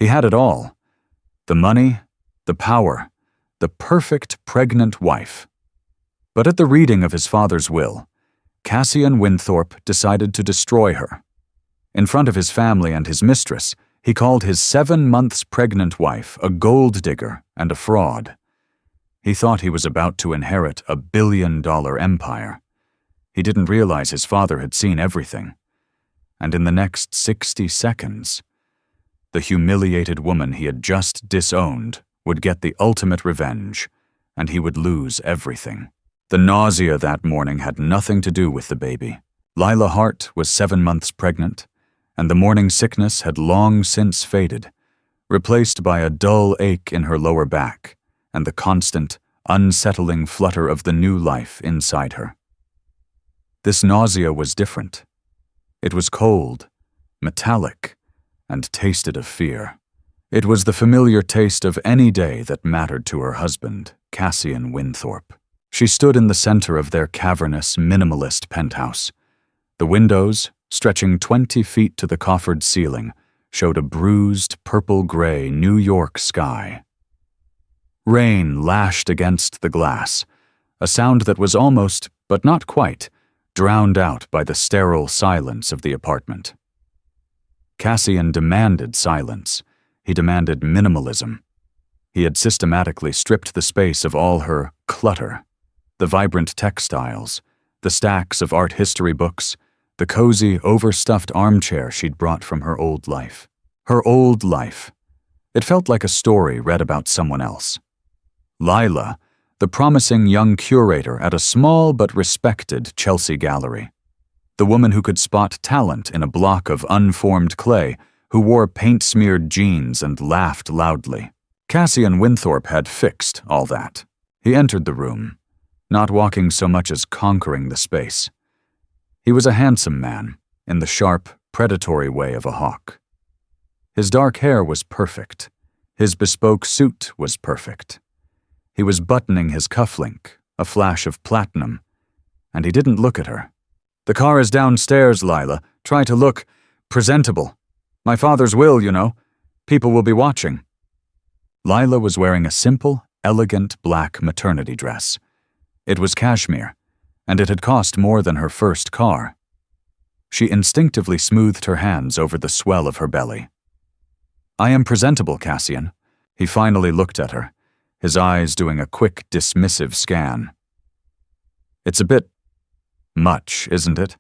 He had it all: the money, the power, the perfect pregnant wife. But at the reading of his father's will, Cassian Winthorpe decided to destroy her. In front of his family and his mistress, he called his 7 months pregnant wife a gold digger and a fraud. He thought he was about to inherit a billion-dollar empire. He didn't realize his father had seen everything. And in the next 60 seconds, the humiliated woman he had just disowned would get the ultimate revenge, and he would lose everything. The nausea that morning had nothing to do with the baby. Lila Hart was 7 months pregnant, and the morning sickness had long since faded, replaced by a dull ache in her lower back and the constant, unsettling flutter of the new life inside her. This nausea was different. It was cold, metallic, and tasted of fear. It was the familiar taste of any day that mattered to her husband, Cassian Winthorpe. She stood in the center of their cavernous, minimalist penthouse. The windows, stretching 20 feet to the coffered ceiling, showed a bruised, purple-gray New York sky. Rain lashed against the glass, a sound that was almost, but not quite, drowned out by the sterile silence of the apartment. Cassian demanded silence. He demanded minimalism. He had systematically stripped the space of all her clutter: the vibrant textiles, the stacks of art history books, the cozy, overstuffed armchair she'd brought from her old life. Her old life. It felt like a story read about someone else. Lila, the promising young curator at a small but respected Chelsea gallery. The woman who could spot talent in a block of unformed clay, who wore paint-smeared jeans and laughed loudly. Cassian Winthorpe had fixed all that. He entered the room, not walking so much as conquering the space. He was a handsome man, in the sharp, predatory way of a hawk. His dark hair was perfect. His bespoke suit was perfect. He was buttoning his cufflink, a flash of platinum, and he didn't look at her. "The car is downstairs, Lila. Try to look presentable. My father's will, you know. People will be watching." Lila was wearing a simple, elegant black maternity dress. It was cashmere, and it had cost more than her first car. She instinctively smoothed her hands over the swell of her belly. "I am presentable, Cassian." He finally looked at her, his eyes doing a quick, dismissive scan. "It's a bit much, isn't it?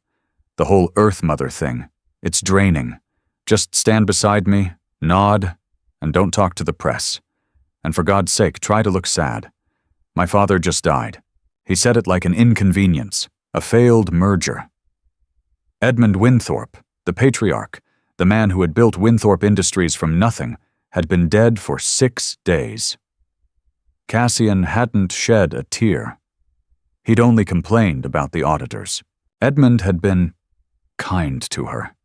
The whole Earth Mother thing. It's draining. Just stand beside me, nod, and don't talk to the press. And for God's sake, try to look sad. My father just died." He said it like an inconvenience, a failed merger. Edmund Winthorpe, the patriarch, the man who had built Winthorpe Industries from nothing, had been dead for 6 days. Cassian hadn't shed a tear. He'd only complained about the auditors. Edmund had been kind to her.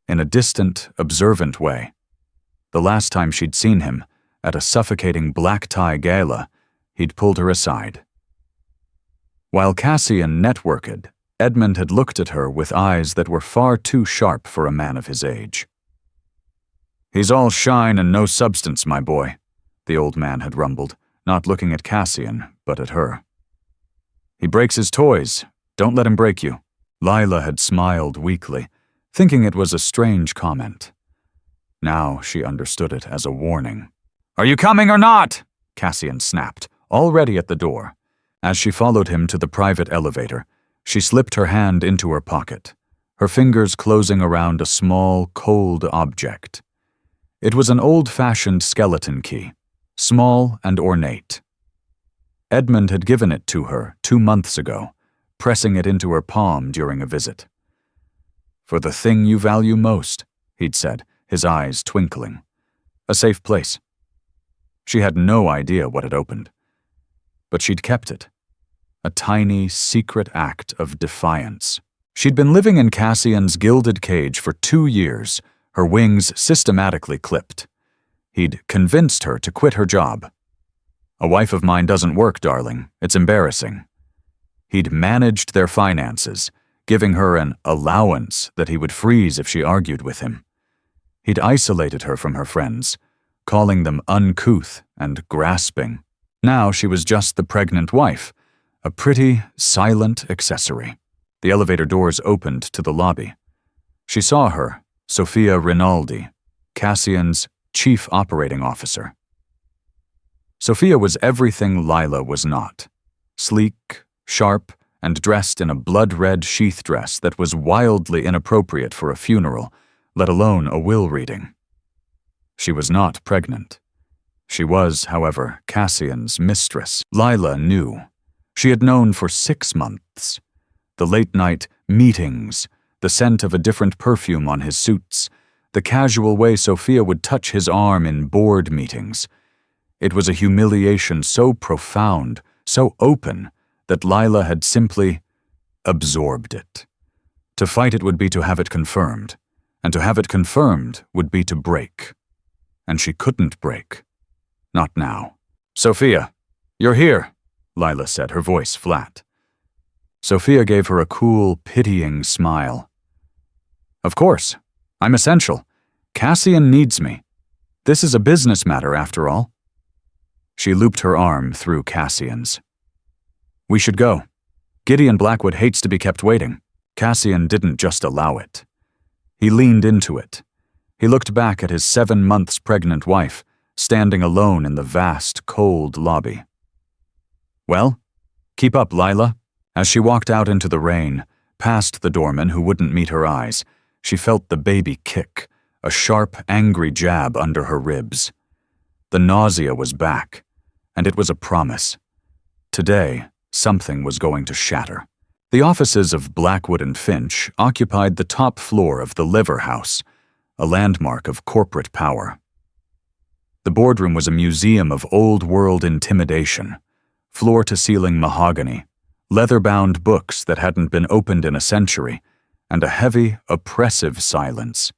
In a distant, observant way. The last time she'd seen him, at a suffocating black-tie gala, he'd pulled her aside. While Cassian networked, Edmund had looked at her with eyes that were far too sharp for a man of his age. "He's all shine and no substance, my boy," the old man had rumbled, not looking at Cassian, but at her. "He breaks his toys. Don't let him break you." Lila had smiled weakly, thinking it was a strange comment. Now she understood it as a warning. "Are you coming or not?" Cassian snapped, already at the door. As she followed him to the private elevator, she slipped her hand into her pocket, her fingers closing around a small, cold object. It was an old-fashioned skeleton key, small and ornate. Edmund had given it to her 2 months ago, pressing it into her palm during a visit. "For the thing you value most," he'd said, his eyes twinkling. "A safe place." She had no idea what had opened, but she'd kept it. A tiny, secret act of defiance. She'd been living in Cassian's gilded cage for 2 years, her wings systematically clipped. He'd convinced her to quit her job. "A wife of mine doesn't work, darling. It's embarrassing." He'd managed their finances, giving her an allowance that he would freeze if she argued with him. He'd isolated her from her friends, calling them uncouth and grasping. Now she was just the pregnant wife, a pretty, silent accessory. The elevator doors opened to the lobby. She saw her, Sophia Rinaldi, Cassian's chief operating officer. Sophia was everything Lila was not. Sleek, sharp, and dressed in a blood-red sheath dress that was wildly inappropriate for a funeral, let alone a will reading. She was not pregnant. She was, however, Cassian's mistress. Lila knew. She had known for 6 months. The late-night meetings, the scent of a different perfume on his suits, the casual way Sophia would touch his arm in board meetings. It was a humiliation so profound, so open, that Lila had simply absorbed it. To fight it would be to have it confirmed, and to have it confirmed would be to break. And she couldn't break. Not now. "Sophia, you're here," Lila said, her voice flat. Sophia gave her a cool, pitying smile. "Of course. I'm essential. Cassian needs me. This is a business matter, after all." She looped her arm through Cassian's. "We should go. Gideon Blackwood hates to be kept waiting." Cassian didn't just allow it. He leaned into it. He looked back at his 7 months pregnant wife, standing alone in the vast, cold lobby. "Well, keep up, Lila." As she walked out into the rain, past the doorman who wouldn't meet her eyes, she felt the baby kick, a sharp, angry jab under her ribs. The nausea was back, and it was a promise. Today, something was going to shatter. The offices of Blackwood and Finch occupied the top floor of the Liver House, a landmark of corporate power. The boardroom was a museum of old-world intimidation, floor-to-ceiling mahogany, leather-bound books that hadn't been opened in a century, and a heavy, oppressive silence.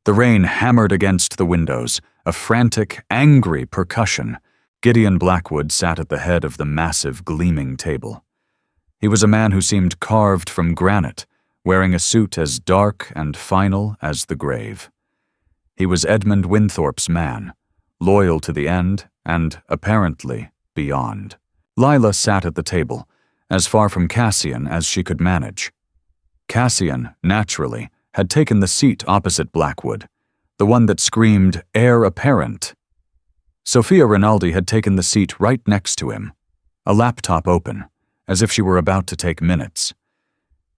The rain hammered against the windows, a frantic, angry percussion. Gideon Blackwood sat at the head of the massive, gleaming table. He was a man who seemed carved from granite, wearing a suit as dark and final as the grave. He was Edmund Winthorpe's man, loyal to the end and, apparently, beyond. Lila sat at the table, as far from Cassian as she could manage. Cassian, naturally, had taken the seat opposite Blackwood, the one that screamed heir apparent. Sophia Rinaldi had taken the seat right next to him, a laptop open, as if she were about to take minutes.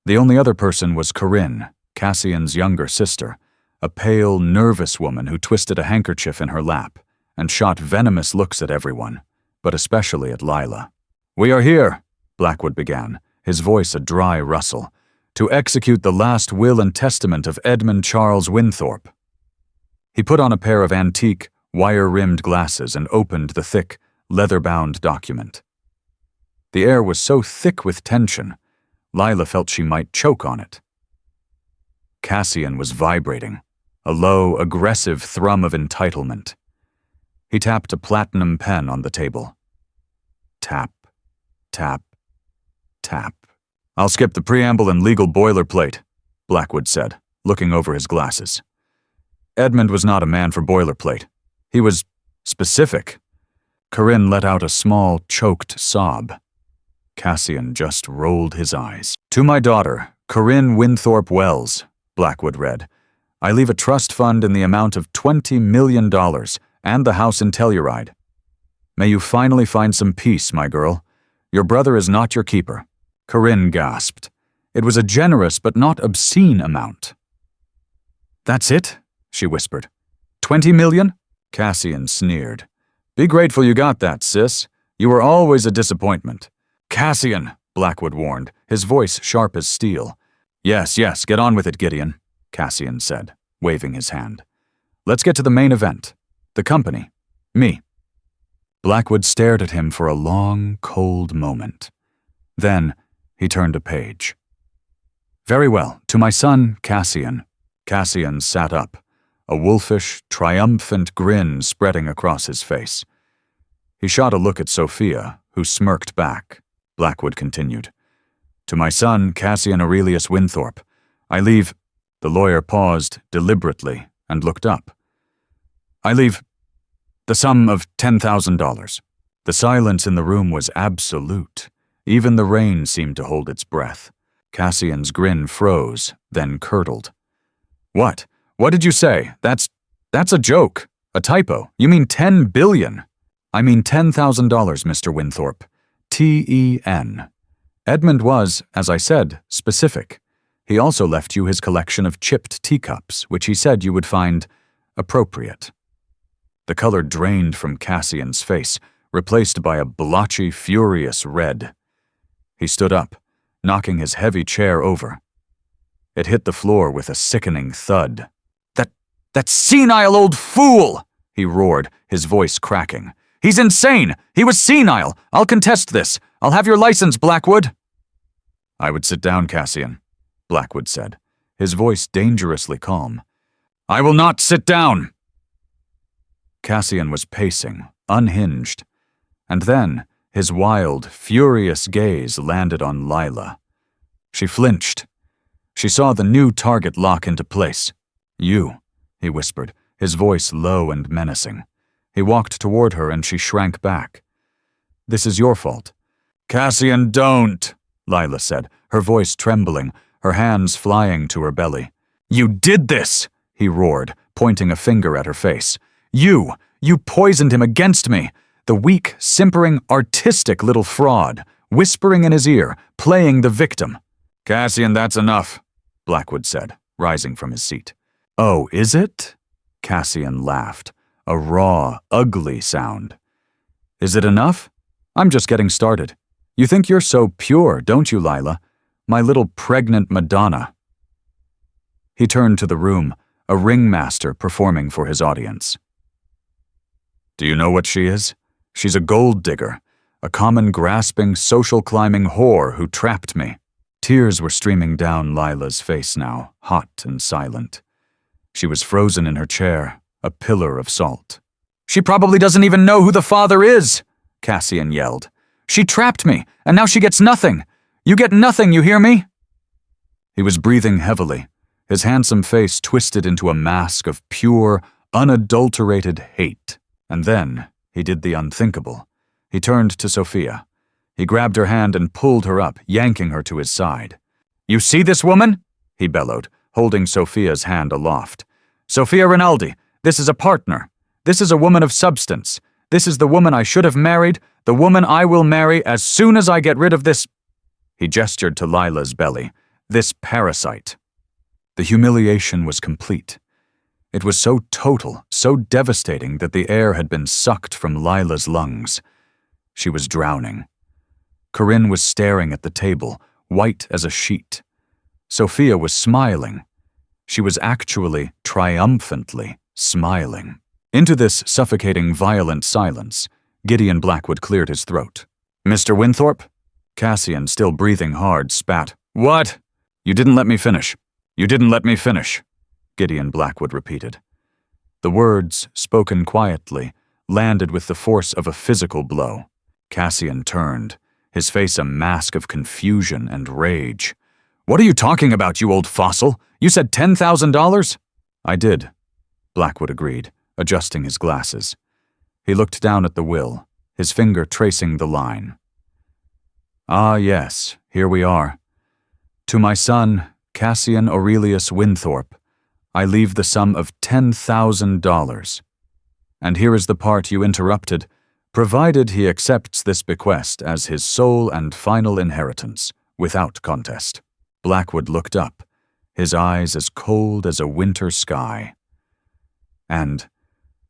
The only other person was Corinne, Cassian's younger sister, a pale, nervous woman who twisted a handkerchief in her lap and shot venomous looks at everyone, but especially at Lila. "We are here," Blackwood began, his voice a dry rustle, "to execute the last will and testament of Edmund Charles Winthorpe." He put on a pair of antique, wire-rimmed glasses and opened the thick, leather-bound document. The air was so thick with tension, Lila felt she might choke on it. Cassian was vibrating, a low, aggressive thrum of entitlement. He tapped a platinum pen on the table. Tap, tap, tap. "I'll skip the preamble and legal boilerplate," Blackwood said, looking over his glasses. Edmund was not a man for boilerplate. He was specific. Corinne let out a small, choked sob. Cassian just rolled his eyes. "To my daughter, Corinne Winthorpe Wells," Blackwood read, "I leave a trust fund in the amount of $20 million and the house in Telluride. May you finally find some peace, my girl. Your brother is not your keeper." Corinne gasped. It was a generous but not obscene amount. "That's it?" she whispered. "$20 million? Cassian sneered. "Be grateful you got that, sis. You were always a disappointment." "Cassian," Blackwood warned, his voice sharp as steel. Yes, get on with it, Gideon," Cassian said, waving his hand. "Let's get to the main event. The company. Me." Blackwood stared at him for a long, cold moment. Then he turned a page. "Very well, to my son, Cassian." Cassian sat up, a wolfish, triumphant grin spreading across his face. He shot a look at Sophia, who smirked back. Blackwood continued. "To my son, Cassian Aurelius Winthorpe, I leave—" The lawyer paused deliberately and looked up. "I leave the sum of $10,000. The silence in the room was absolute. Even the rain seemed to hold its breath. Cassian's grin froze, then curdled. "What? What did you say? That's a joke. A typo. You mean 10 billion. I mean $10,000, Mr. Winthorpe. T-E-N. Edmund was, as I said, specific. He also left you his collection of chipped teacups, which he said you would find appropriate." The color drained from Cassian's face, replaced by a blotchy, furious red. He stood up, knocking his heavy chair over. It hit the floor with a sickening thud. That senile old fool!" he roared, his voice cracking. "He's insane! He was senile! I'll contest this! I'll have your license, Blackwood!" "I would sit down, Cassian," Blackwood said, his voice dangerously calm. "I will not sit down!" Cassian was pacing, unhinged, and then his wild, furious gaze landed on Lila. She flinched. She saw the new target lock into place. "You," he whispered, his voice low and menacing. He walked toward her and she shrank back. "This is your fault." "Cassian, don't," Lila said, her voice trembling, her hands flying to her belly. "You did this," he roared, pointing a finger at her face. You poisoned him against me. The weak, simpering, artistic little fraud, whispering in his ear, playing the victim." "Cassian, that's enough," Blackwood said, rising from his seat. "Oh, is it?" Cassian laughed, a raw, ugly sound. "Is it enough? I'm just getting started. You think you're so pure, don't you, Lila? My little pregnant Madonna." He turned to the room, a ringmaster performing for his audience. "Do you know what she is? She's a gold digger, a common grasping, social climbing whore who trapped me." Tears were streaming down Lila's face now, hot and silent. She was frozen in her chair, a pillar of salt. "She probably doesn't even know who the father is," Cassian yelled. "She trapped me, and now she gets nothing. You get nothing, you hear me?" He was breathing heavily, his handsome face twisted into a mask of pure, unadulterated hate. And then he did the unthinkable. He turned to Sophia. He grabbed her hand and pulled her up, yanking her to his side. "You see this woman?" he bellowed, holding Sophia's hand aloft. "Sophia Rinaldi, this is a partner. This is a woman of substance. This is the woman I should have married, the woman I will marry as soon as I get rid of this—" He gestured to Lila's belly. "This parasite." The humiliation was complete. It was so total, so devastating that the air had been sucked from Lila's lungs. She was drowning. Corinne was staring at the table, white as a sheet. Sophia was smiling. She was actually, triumphantly, smiling. Into this suffocating, violent silence, Gideon Blackwood cleared his throat. "Mr. Winthorpe?" Cassian, still breathing hard, spat. "What? You didn't let me finish. You didn't let me finish," Gideon Blackwood repeated. The words, spoken quietly, landed with the force of a physical blow. Cassian turned, his face a mask of confusion and rage. "What are you talking about, you old fossil? You said $10,000? "I did," Blackwood agreed, adjusting his glasses. He looked down at the will, his finger tracing the line. "Ah, yes, here we are. To my son, Cassian Aurelius Winthorpe, I leave the sum of $10,000. And here is the part you interrupted, provided he accepts this bequest as his sole and final inheritance, without contest." Blackwood looked up, his eyes as cold as a winter sky. "And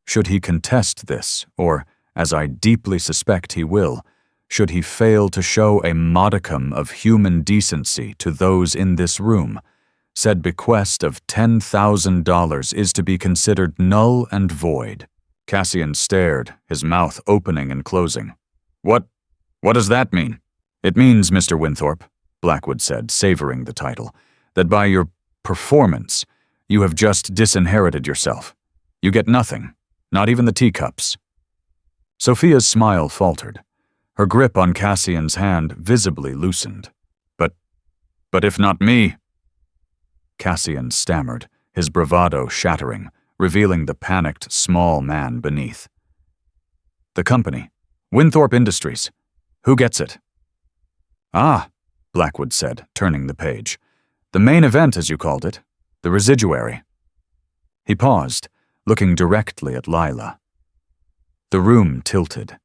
should he contest this, or, as I deeply suspect he will, should he fail to show a modicum of human decency to those in this room, said bequest of $10,000 is to be considered null and void." Cassian stared, his mouth opening and closing. What does that mean?" "It means, Mr. Winthorpe," Blackwood said, savoring the title, "that by your performance, you have just disinherited yourself. You get nothing, not even the teacups." Sophia's smile faltered. Her grip on Cassian's hand visibly loosened. But if not me—" Cassian stammered, his bravado shattering, revealing the panicked, small man beneath. "The company. Winthorpe Industries. Who gets it?" "Ah," Blackwood said, turning the page. "The main event, as you called it. The residuary." He paused, looking directly at Lila. The room tilted.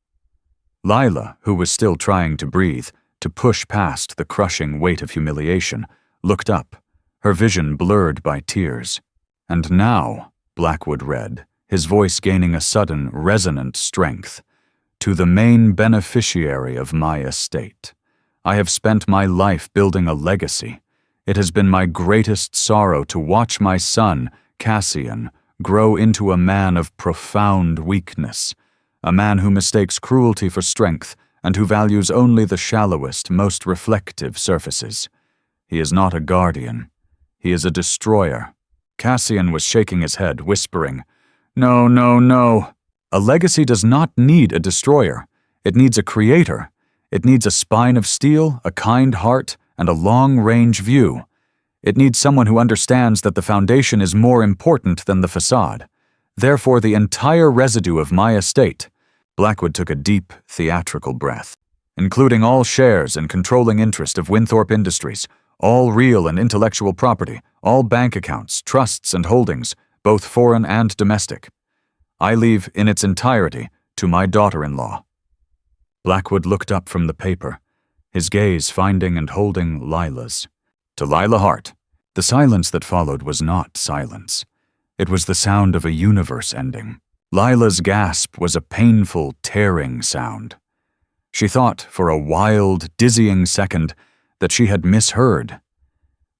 Lila, who was still trying to breathe, to push past the crushing weight of humiliation, looked up, her vision blurred by tears. "And now," Blackwood read, his voice gaining a sudden, resonant strength, "to the main beneficiary of my estate. I have spent my life building a legacy. It has been my greatest sorrow to watch my son, Cassian, grow into a man of profound weakness, a man who mistakes cruelty for strength and who values only the shallowest, most reflective surfaces. He is not a guardian. He is a destroyer." Cassian was shaking his head, whispering, "No, no, no. A legacy does not need a destroyer. It needs a creator. It needs a spine of steel, a kind heart, and a long-range view. It needs someone who understands that the foundation is more important than the facade. Therefore, the entire residue of my estate," Blackwood took a deep, theatrical breath, "including all shares and controlling interest of Winthorpe Industries, all real and intellectual property, all bank accounts, trusts, and holdings, both foreign and domestic, I leave in its entirety to my daughter-in-law." Blackwood looked up from the paper, his gaze finding and holding Lila's. "To Lila Hart." The silence that followed was not silence. It was the sound of a universe ending. Lila's gasp was a painful, tearing sound. She thought, for a wild, dizzying second, that she had misheard,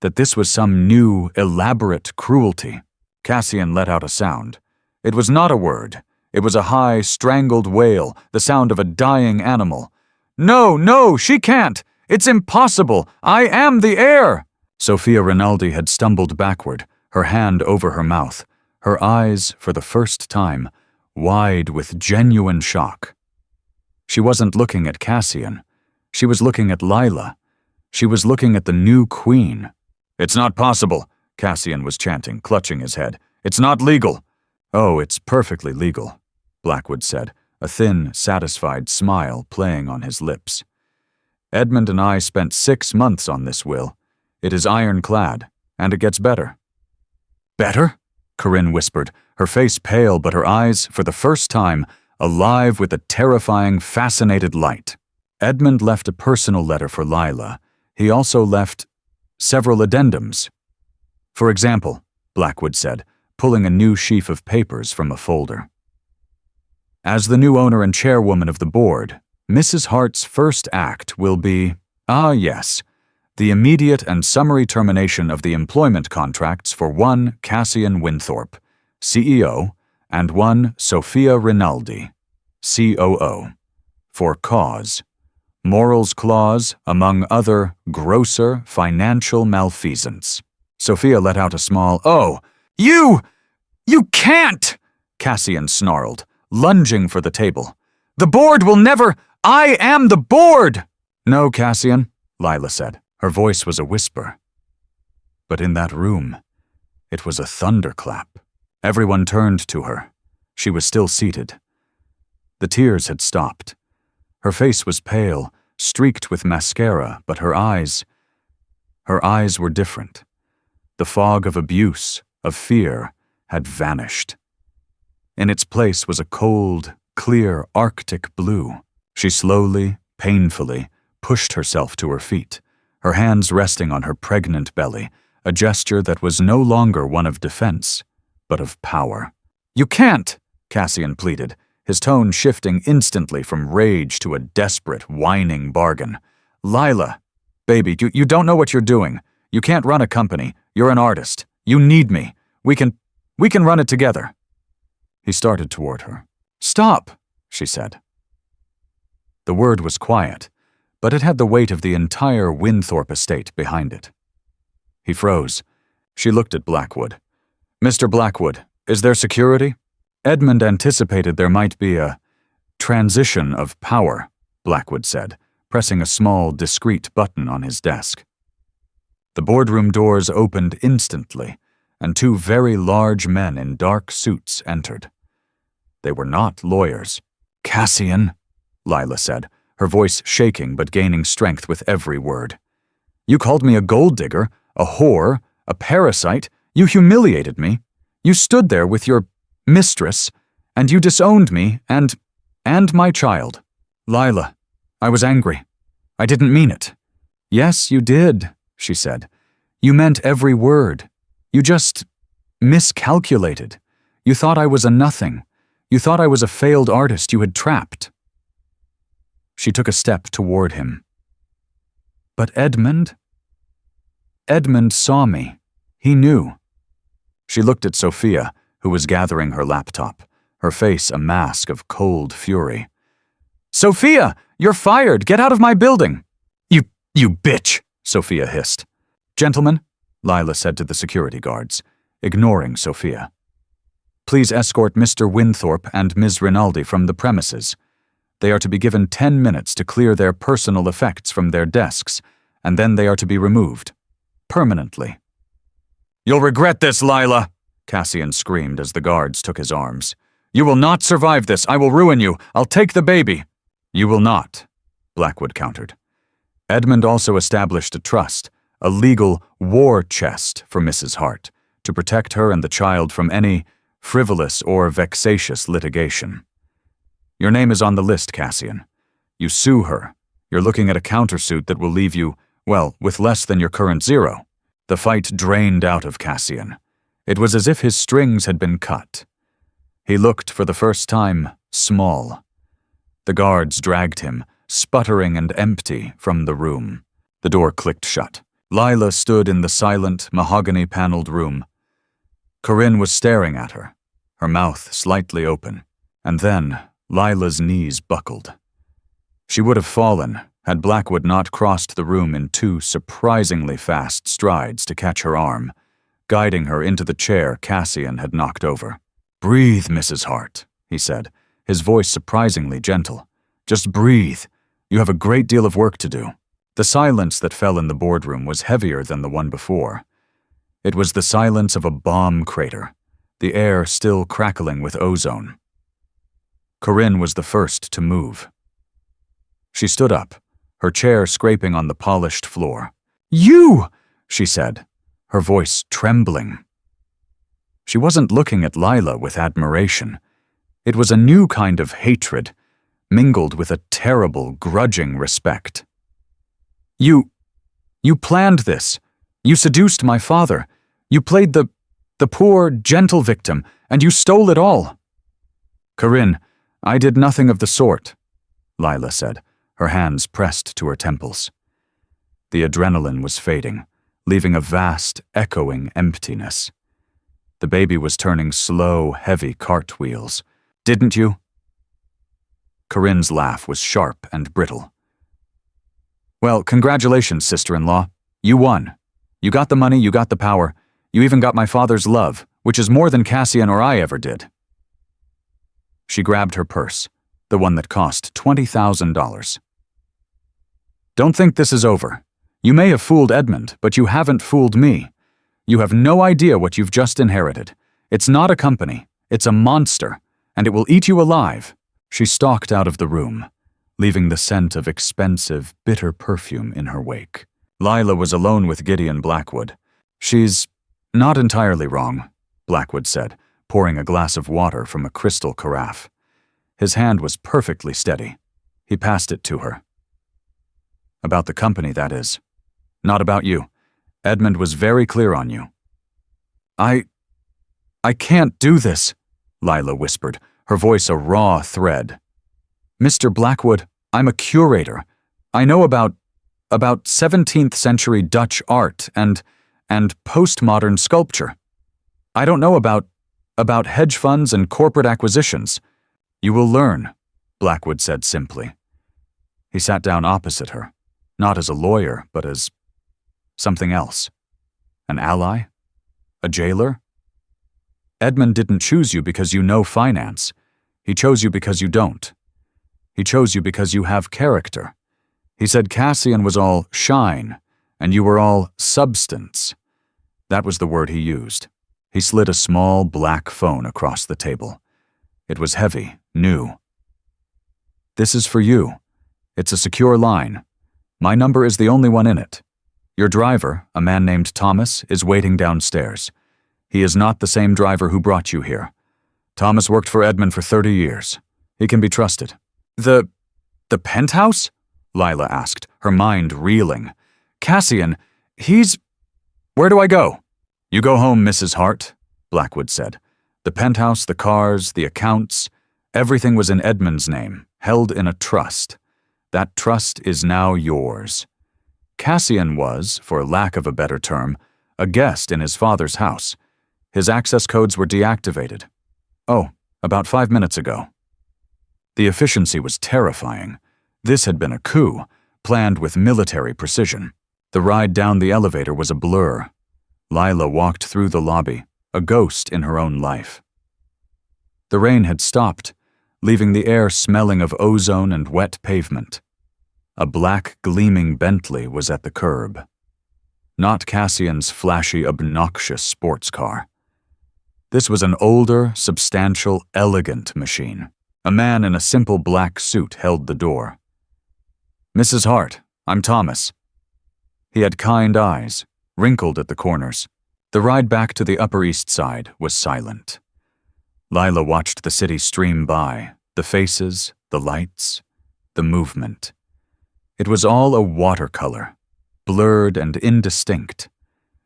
that this was some new, elaborate cruelty. Cassian let out a sound. It was not a word. It was a high, strangled wail, the sound of a dying animal. "No, no, she can't! It's impossible! I am the heir!" Sophia Rinaldi had stumbled backward, her hand over her mouth, her eyes, for the first time, wide with genuine shock. She wasn't looking at Cassian. She was looking at Lila. She was looking at the new queen. "It's not possible," Cassian was chanting, clutching his head. "It's not legal." "Oh, it's perfectly legal," Blackwood said, a thin, satisfied smile playing on his lips. "Edmund and I spent 6 months on this will. It is ironclad, and it gets better." "Better?" Corinne whispered, her face pale but her eyes, for the first time, alive with a terrifying, fascinated light. Edmund left a personal letter for Lila. He also left several addendums. "For example," Blackwood said, pulling a new sheaf of papers from a folder. "As the new owner and chairwoman of the board, Mrs. Hart's first act will be, yes, the immediate and summary termination of the employment contracts for one Cassian Winthorpe, CEO, and one Sophia Rinaldi, COO, for cause, morals clause, among other grosser financial malfeasance." Sophia let out a small, "Oh, you can't!" Cassian snarled, lunging for the table. "The board will never— I am the board!" "No, Cassian," Lila said. Her voice was a whisper. But in that room, it was a thunderclap. Everyone turned to her. She was still seated. The tears had stopped. Her face was pale, streaked with mascara, but her eyes were different. The fog of abuse, of fear, had vanished. In its place was a cold, clear, Arctic blue. She slowly, painfully, pushed herself to her feet, her hands resting on her pregnant belly, a gesture that was no longer one of defense, but of power. "You can't," Cassian pleaded, his tone shifting instantly from rage to a desperate, whining bargain. "Lila, baby, you don't know what you're doing. You can't run a company. You're an artist. You need me. We can run it together." He started toward her. "Stop," she said. The word was quiet, but it had the weight of the entire Winthorpe estate behind it. He froze. She looked at Blackwood. "Mr. Blackwood, is there security?" Edmund anticipated there might be a transition of power, Blackwood said, pressing a small, discreet button on his desk. The boardroom doors opened instantly, and two very large men in dark suits entered. They were not lawyers. "Cassian," Lila said, her voice shaking but gaining strength with every word. "You called me a gold digger, a whore, a parasite. You humiliated me. You stood there with your mistress, and you disowned me and my child." "Lila, I was angry. I didn't mean it." "Yes, you did," she said. "You meant every word. You just miscalculated. You thought I was a nothing. You thought I was a failed artist you had trapped." She took a step toward him. "But Edmund? Edmund saw me. He knew." She looked at Sophia, who was gathering her laptop, her face a mask of cold fury. "Sophia, you're fired! Get out of my building!" You bitch!" Sophia hissed. "Gentlemen," Lila said to the security guards, ignoring Sophia. "Please escort Mr. Winthorpe and Ms. Rinaldi from the premises. They are to be given 10 minutes to clear their personal effects from their desks, and then they are to be removed. Permanently." "You'll regret this, Lila!" Cassian screamed as the guards took his arms. "You will not survive this. I will ruin you. I'll take the baby." "You will not," Blackwood countered. Edmund also established a trust, a legal war chest for Mrs. Hart, to protect her and the child from any frivolous or vexatious litigation. "Your name is on the list, Cassian. You sue her. You're looking at a countersuit that will leave you, well, with less than your current zero." The fight drained out of Cassian. It was as if his strings had been cut. He looked, for the first time, small. The guards dragged him, sputtering and empty, from the room. The door clicked shut. Lila stood in the silent, mahogany-paneled room. Corinne was staring at her, her mouth slightly open, and then Lila's knees buckled. She would have fallen had Blackwood not crossed the room in 2 surprisingly fast strides to catch her arm, guiding her into the chair Cassian had knocked over. "Breathe, Mrs. Hart," he said, his voice surprisingly gentle. "Just breathe. You have a great deal of work to do." The silence that fell in the boardroom was heavier than the one before. It was the silence of a bomb crater, the air still crackling with ozone. Corinne was the first to move. She stood up, her chair scraping on the polished floor. "You!" she said, her voice trembling. She wasn't looking at Lila with admiration. It was a new kind of hatred, mingled with a terrible, grudging respect. You planned this. You seduced my father. You played the poor, gentle victim, and you stole it all." "Corinne, I did nothing of the sort," Lila said, her hands pressed to her temples. The adrenaline was fading, leaving a vast, echoing emptiness. The baby was turning slow, heavy cartwheels. "Didn't you?" Corinne's laugh was sharp and brittle. "Well, congratulations, sister-in-law. You won. You got the money, you got the power. You even got my father's love, which is more than Cassian or I ever did." She grabbed her purse, the one that cost $20,000. "Don't think this is over. You may have fooled Edmund, but you haven't fooled me. You have no idea what you've just inherited. It's not a company. It's a monster, and it will eat you alive." She stalked out of the room, leaving the scent of expensive, bitter perfume in her wake. Lila was alone with Gideon Blackwood. "She's not entirely wrong," Blackwood said, pouring a glass of water from a crystal carafe. His hand was perfectly steady. He passed it to her. "About the company, that is. Not about you. Edmund was very clear on you." I can't do this," Lila whispered, her voice a raw thread. "Mr. Blackwood, I'm a curator. I know about 17th century Dutch art and postmodern sculpture. I don't know about hedge funds and corporate acquisitions." "You will learn," Blackwood said simply. He sat down opposite her, not as a lawyer, but as something else. An ally? A jailer? "Edmund didn't choose you because you know finance. He chose you because you don't. He chose you because you have character. He said Cassian was all shine, and you were all substance. That was the word he used. He slid a small black phone across the table. It was heavy, new. "This is for you. It's a secure line. My number is the only one in it. Your driver, a man named Thomas, is waiting downstairs. He is not the same driver who brought you here. Thomas worked for Edmund for 30 years. He can be trusted." The penthouse?" Lila asked, her mind reeling. "Cassian, Where do I go?" "You go home, Mrs. Hart," Blackwood said. "The penthouse, the cars, the accounts, everything was in Edmund's name, held in a trust. That trust is now yours." Cassian was, for lack of a better term, a guest in his father's house. His access codes were deactivated. "Oh, about 5 minutes ago." The efficiency was terrifying. This had been a coup, planned with military precision. The ride down the elevator was a blur. Lila walked through the lobby, a ghost in her own life. The rain had stopped, leaving the air smelling of ozone and wet pavement. A black, gleaming Bentley was at the curb. Not Cassian's flashy, obnoxious sports car. This was an older, substantial, elegant machine. A man in a simple black suit held the door. "Mrs. Hart, I'm Thomas." He had kind eyes, wrinkled at the corners. The ride back to the Upper East Side was silent. Lila watched the city stream by, the faces, the lights, the movement. It was all a watercolor, blurred and indistinct.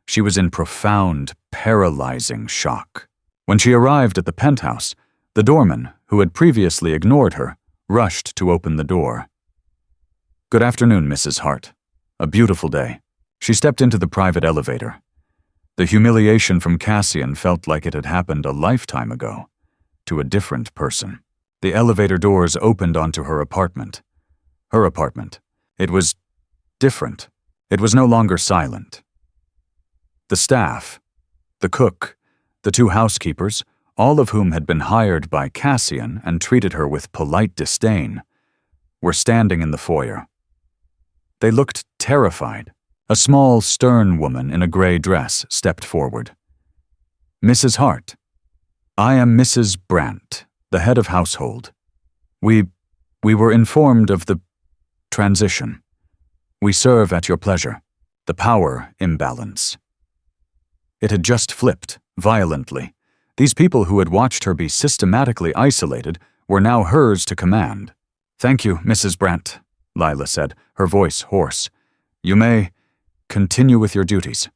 She was in profound, paralyzing shock. When she arrived at the penthouse, the doorman, who had previously ignored her, rushed to open the door. "Good afternoon, Mrs. Hart. A beautiful day." She stepped into the private elevator. The humiliation from Cassian felt like it had happened a lifetime ago, to a different person. The elevator doors opened onto her apartment. Her apartment. It was different. It was no longer silent. The staff, the cook, the 2 housekeepers, all of whom had been hired by Cassian and treated her with polite disdain, were standing in the foyer. They looked terrified. A small, stern woman in a gray dress stepped forward. "Mrs. Hart, I am Mrs. Brandt, the head of household. We were informed of the transition. We serve at your pleasure. The power imbalance." It had just flipped, violently. These people who had watched her be systematically isolated were now hers to command. "Thank you, Mrs. Brandt," Lila said, her voice hoarse. "You may continue with your duties."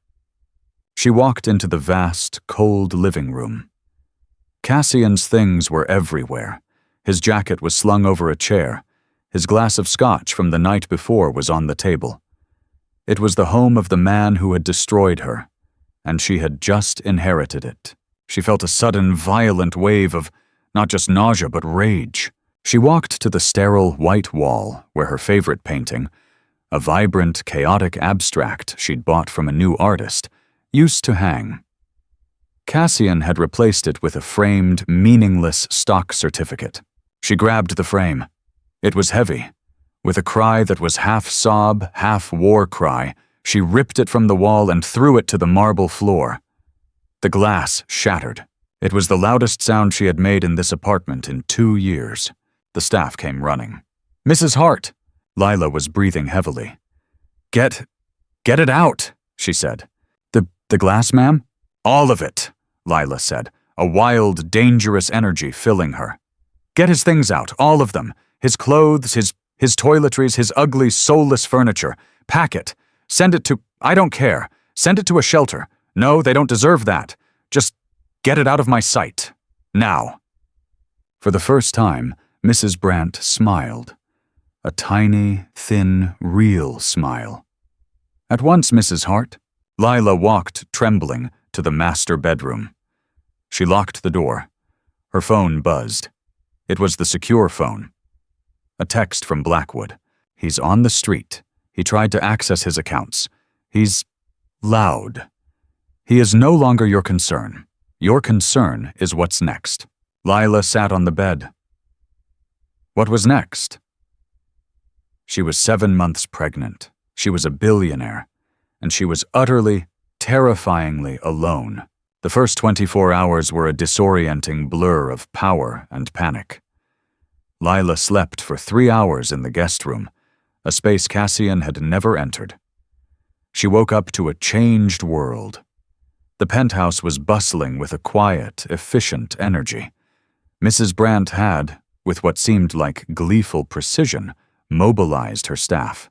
She walked into the vast, cold living room. Cassian's things were everywhere. His jacket was slung over a chair. His glass of scotch from the night before was on the table. It was the home of the man who had destroyed her, and she had just inherited it. She felt a sudden, violent wave of not just nausea but rage. She walked to the sterile white wall where her favorite painting, a vibrant, chaotic abstract she'd bought from a new artist, used to hang. Cassian had replaced it with a framed, meaningless stock certificate. She grabbed the frame. It was heavy. With a cry that was half sob, half war cry, she ripped it from the wall and threw it to the marble floor. The glass shattered. It was the loudest sound she had made in this apartment in 2 years. The staff came running. "Mrs. Hart!" Lila was breathing heavily. Get it out," she said. The glass, ma'am?" "All of it," Lila said, a wild, dangerous energy filling her. "Get his things out, all of them. His clothes, his toiletries, his ugly, soulless furniture. Pack it. Send it to, I don't care. Send it to a shelter. No, they don't deserve that. Just get it out of my sight. Now." For the first time, Mrs. Brandt smiled. A tiny, thin, real smile. "At once, Mrs. Hart." Lila walked, trembling, to the master bedroom. She locked the door. Her phone buzzed. It was the secure phone. A text from Blackwood. "He's on the street. He tried to access his accounts. He's loud. He is no longer your concern. Your concern is what's next." Lila sat on the bed. What was next? She was 7 months pregnant. She was a billionaire. And she was utterly, terrifyingly alone. The first 24 hours were a disorienting blur of power and panic. Lila slept for 3 hours in the guest room, a space Cassian had never entered. She woke up to a changed world. The penthouse was bustling with a quiet, efficient energy. Mrs. Brandt had, with what seemed like gleeful precision, mobilized her staff.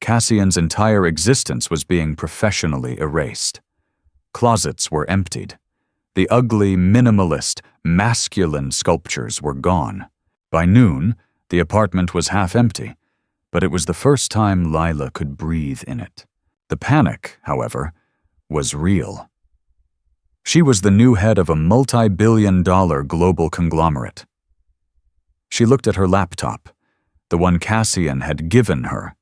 Cassian's entire existence was being professionally erased. Closets were emptied. The ugly, minimalist, masculine sculptures were gone. By noon, the apartment was half empty, but it was the first time Lila could breathe in it. The panic, however, was real. She was the new head of a multi-billion-dollar global conglomerate. She looked at her laptop, the one Cassian had given her,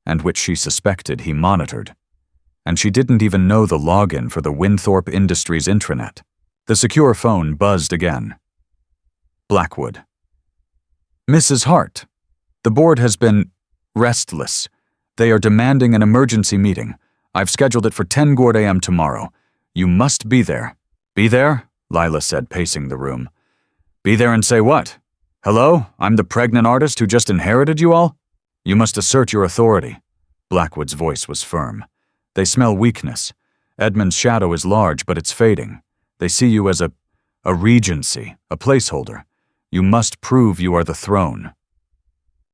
and which she suspected he monitored. And she didn't even know the login for the Winthorpe Industries intranet. The secure phone buzzed again. Blackwood. Mrs. Hart, the board has been restless. They are demanding an emergency meeting. I've scheduled it for 10 a.m. tomorrow. You must be there. Be there? Lila said, pacing the room. Be there and say what? Hello? I'm the pregnant artist who just inherited you all? You must assert your authority. Blackwood's voice was firm. They smell weakness. Edmund's shadow is large, but it's fading. They see you as a regency, a placeholder. You must prove you are the throne.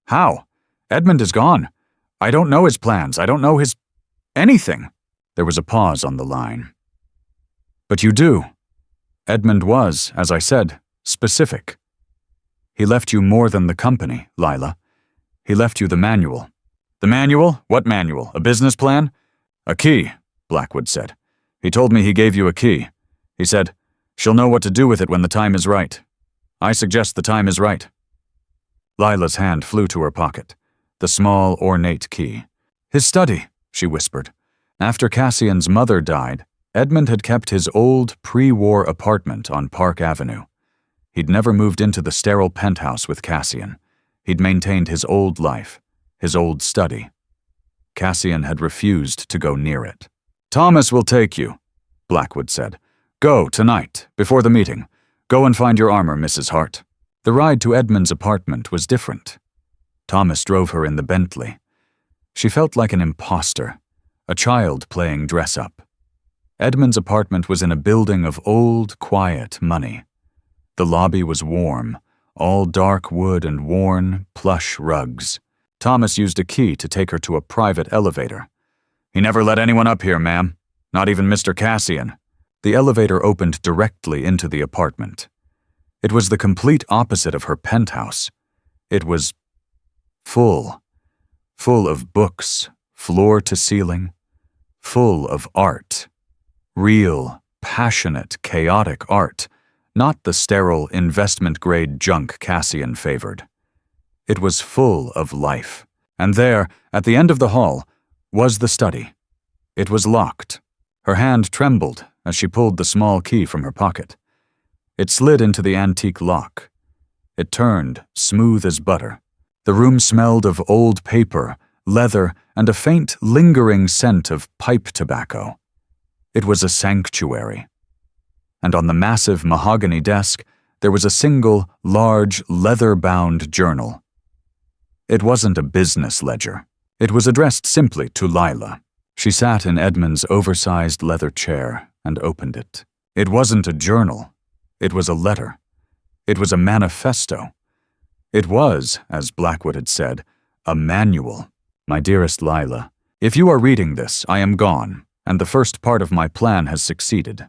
How? Edmund is gone. I don't know his plans. I don't know his anything. There was a pause on the line. But you do. Edmund was, as I said, specific. He left you more than the company, Lila. He left you the manual. The manual? What manual? A business plan? A key, Blackwood said. He told me he gave you a key. He said, she'll know what to do with it when the time is right. I suggest the time is right. Lila's hand flew to her pocket, the small, ornate key. His study, she whispered. After Cassian's mother died, Edmund had kept his old, pre-war apartment on Park Avenue. He'd never moved into the sterile penthouse with Cassian. He'd maintained his old life, his old study. Cassian had refused to go near it. Thomas will take you, Blackwood said. Go, tonight, before the meeting. Go and find your armor, Mrs. Hart. The ride to Edmund's apartment was different. Thomas drove her in the Bentley. She felt like an imposter, a child playing dress-up. Edmund's apartment was in a building of old, quiet money. The lobby was warm, all dark wood and worn, plush rugs. Thomas used a key to take her to a private elevator. He never let anyone up here, ma'am. Not even Mr. Cassian. The elevator opened directly into the apartment. It was the complete opposite of her penthouse. It was full of books, floor to ceiling, full of art. Real, passionate, chaotic art, not the sterile, investment-grade junk Cassian favored. It was full of life, and there, at the end of the hall, was the study. It was locked. Her hand trembled as she pulled the small key from her pocket. It slid into the antique lock. It turned, smooth as butter. The room smelled of old paper, leather, and a faint, lingering scent of pipe tobacco. It was a sanctuary. And on the massive mahogany desk, there was a single, large, leather-bound journal. It wasn't a business ledger. It was addressed simply to Lila. She sat in Edmund's oversized leather chair and opened it. It wasn't a journal. It was a letter. It was a manifesto. It was, as Blackwood had said, a manual. My dearest Lila, if you are reading this, I am gone, and the first part of my plan has succeeded.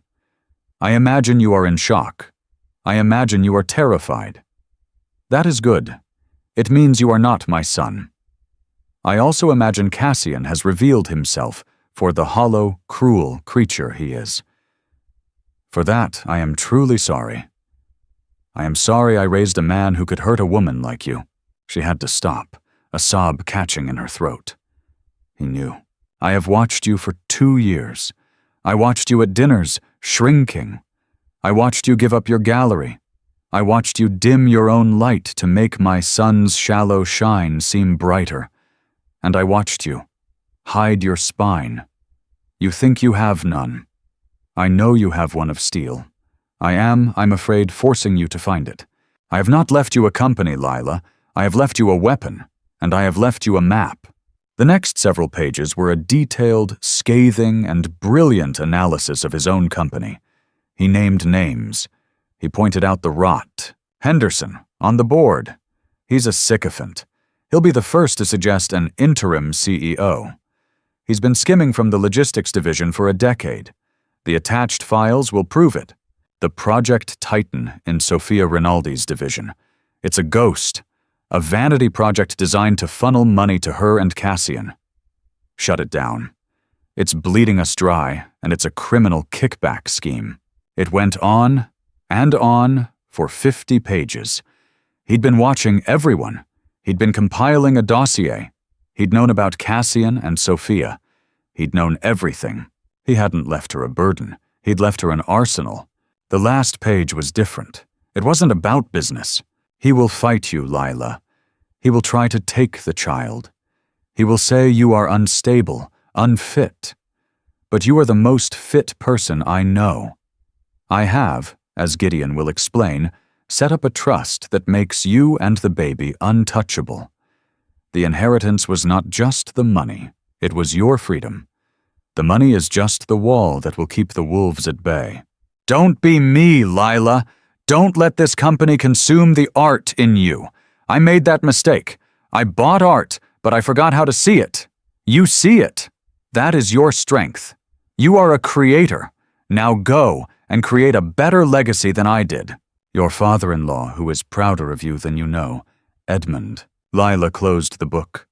I imagine you are in shock. I imagine you are terrified. That is good. It means you are not my son. I also imagine Cassian has revealed himself for the hollow, cruel creature he is. For that, I am truly sorry. I am sorry I raised a man who could hurt a woman like you. She had to stop, a sob catching in her throat. He knew. I have watched you for 2 years. I watched you at dinners, shrinking. I watched you give up your gallery. I watched you dim your own light to make my son's shallow shine seem brighter. And I watched you hide your spine. You think you have none. I know you have one of steel. I'm afraid, forcing you to find it. I have not left you a company, Lila. I have left you a weapon, and I have left you a map." The next several pages were a detailed, scathing, and brilliant analysis of his own company. He named names. He pointed out the rot. Henderson, on the board. He's a sycophant. He'll be the first to suggest an interim CEO. He's been skimming from the logistics division for a decade. The attached files will prove it. The Project Titan in Sophia Rinaldi's division. It's a ghost, a vanity project designed to funnel money to her and Cassian. Shut it down. It's bleeding us dry, and it's a criminal kickback scheme. It went on and on for 50 pages. He'd been watching everyone. He'd been compiling a dossier. He'd known about Cassian and Sophia. He'd known everything. He hadn't left her a burden. He'd left her an arsenal. The last page was different. It wasn't about business. He will fight you, Lila. He will try to take the child. He will say you are unstable, unfit. But you are the most fit person I know. I have, as Gideon will explain, set up a trust that makes you and the baby untouchable. The inheritance was not just the money, it was your freedom. The money is just the wall that will keep the wolves at bay. Don't be me, Lila. Don't let this company consume the art in you. I made that mistake. I bought art, but I forgot how to see it. You see it. That is your strength. You are a creator. Now go and create a better legacy than I did. Your father-in-law, who is prouder of you than you know, Edmund. Lila closed the book.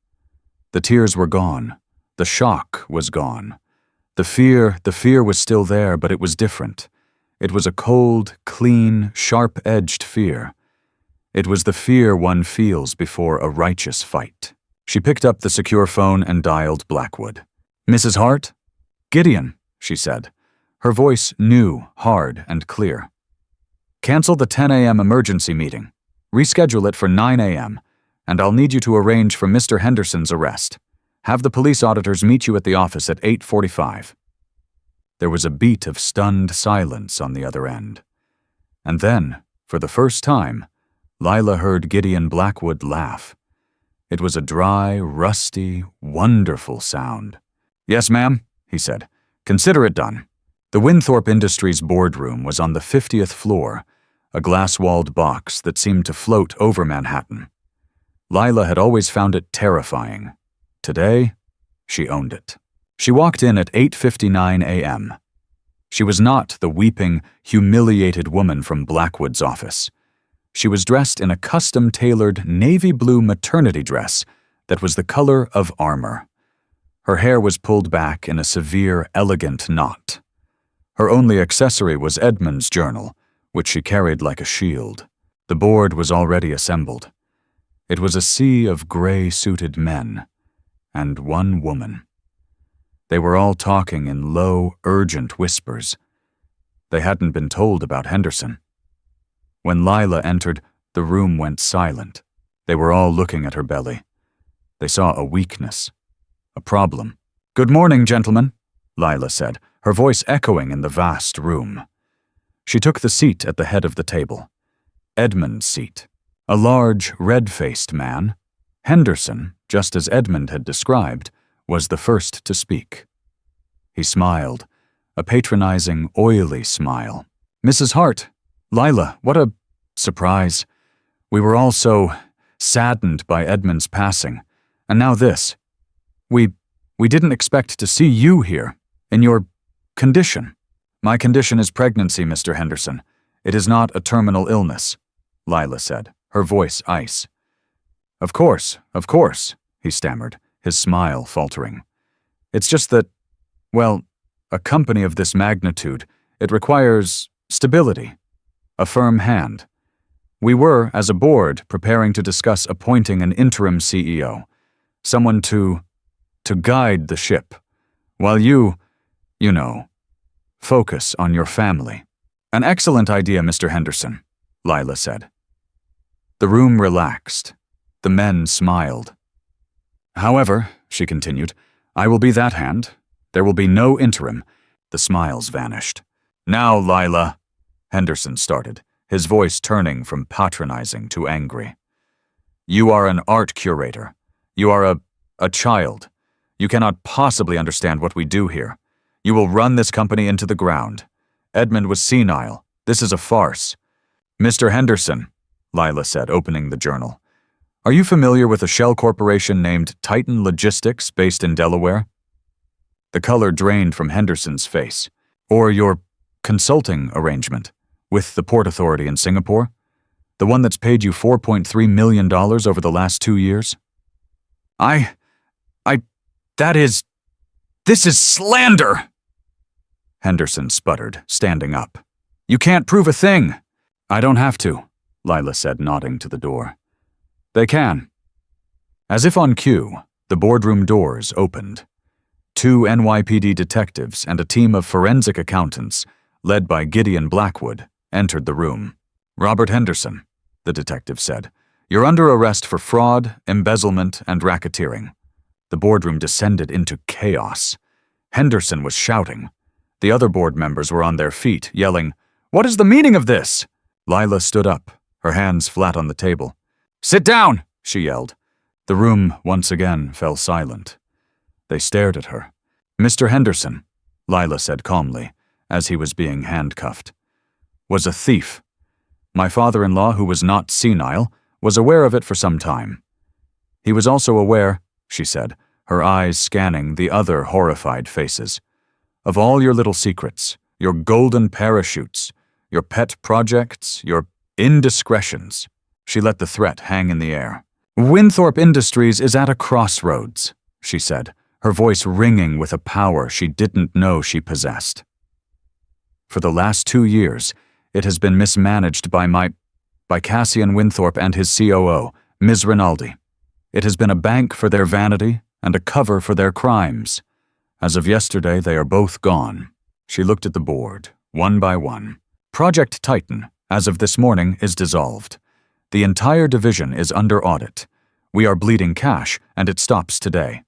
The tears were gone. The shock was gone. The fear was still there, but it was different. It was a cold, clean, sharp-edged fear. It was the fear one feels before a righteous fight. She picked up the secure phone and dialed Blackwood. "Mrs. Hart?" "Gideon," she said. Her voice new, hard, and clear. "Cancel the 10 a.m. emergency meeting. Reschedule it for 9 a.m., and I'll need you to arrange for Mr. Henderson's arrest. Have the police auditors meet you at the office at 8:45. There was a beat of stunned silence on the other end. And then, for the first time, Lila heard Gideon Blackwood laugh. It was a dry, rusty, wonderful sound. "Yes, ma'am," he said. "Consider it done." The Winthorpe Industries boardroom was on the 50th floor, a glass-walled box that seemed to float over Manhattan. Lila had always found it terrifying. Today, she owned it. She walked in at 8:59 a.m. She was not the weeping, humiliated woman from Blackwood's office. She was dressed in a custom-tailored navy blue maternity dress that was the color of armor. Her hair was pulled back in a severe, elegant knot. Her only accessory was Edmund's journal, which she carried like a shield. The board was already assembled. It was a sea of gray-suited men, and one woman. They were all talking in low, urgent whispers. They hadn't been told about Henderson. When Lila entered, the room went silent. They were all looking at her belly. They saw a weakness, a problem. "Good morning, gentlemen," Lila said, her voice echoing in the vast room. She took the seat at the head of the table. Edmund's seat. A large, red-faced man. Henderson, just as Edmund had described, was the first to speak. He smiled, a patronizing, oily smile. "Mrs. Hart, Lila, what a surprise. We were all so saddened by Edmund's passing, and now this. We didn't expect to see you here, in your condition." "My condition is pregnancy, Mr. Henderson. It is not a terminal illness," Lila said, her voice ice. Of course," he stammered, his smile faltering. "It's just that, well, a company of this magnitude, it requires stability, a firm hand. We were, as a board, preparing to discuss appointing an interim CEO, someone to guide the ship, while you know, focus on your family." "An excellent idea, Mr. Henderson," Lila said. The room relaxed. The men smiled. "However," she continued, "I will be that hand. There will be no interim." The smiles vanished. Now, Lila, Henderson started, his voice turning from patronizing to angry. You are an art curator. You are a child. You cannot possibly understand what we do here. You will run this company into the ground. Edmund was senile. This is a farce. Mr. Henderson, Lila said, opening the journal. Are you familiar with a shell corporation named Titan Logistics based in Delaware? The color drained from Henderson's face. Or your consulting arrangement with the Port Authority in Singapore? The one that's paid you $4.3 million over the last 2 years? This is slander! Henderson sputtered, standing up. You can't prove a thing. I don't have to, Lila said, nodding to the door. They can. As if on cue, the boardroom doors opened. 2 NYPD detectives and a team of forensic accountants, led by Gideon Blackwood, entered the room. Robert Henderson, the detective said, you're under arrest for fraud, embezzlement, and racketeering. The boardroom descended into chaos. Henderson was shouting. The other board members were on their feet, yelling, What is the meaning of this? Lila stood up, her hands flat on the table. Sit down, she yelled. The room once again fell silent. They stared at her. Mr. Henderson, Lila said calmly, as he was being handcuffed, was a thief. My father-in-law, who was not senile, was aware of it for some time. He was also aware, she said, her eyes scanning the other horrified faces, of all your little secrets, your golden parachutes, your pet projects, your indiscretions. She let the threat hang in the air. Winthorpe Industries is at a crossroads, she said, her voice ringing with a power she didn't know she possessed. For the last 2 years, it has been mismanaged by Cassian Winthorpe and his COO, Ms. Rinaldi. It has been a bank for their vanity and a cover for their crimes. As of yesterday, they are both gone. She looked at the board, one by one. Project Titan, as of this morning, is dissolved. The entire division is under audit. We are bleeding cash, and it stops today.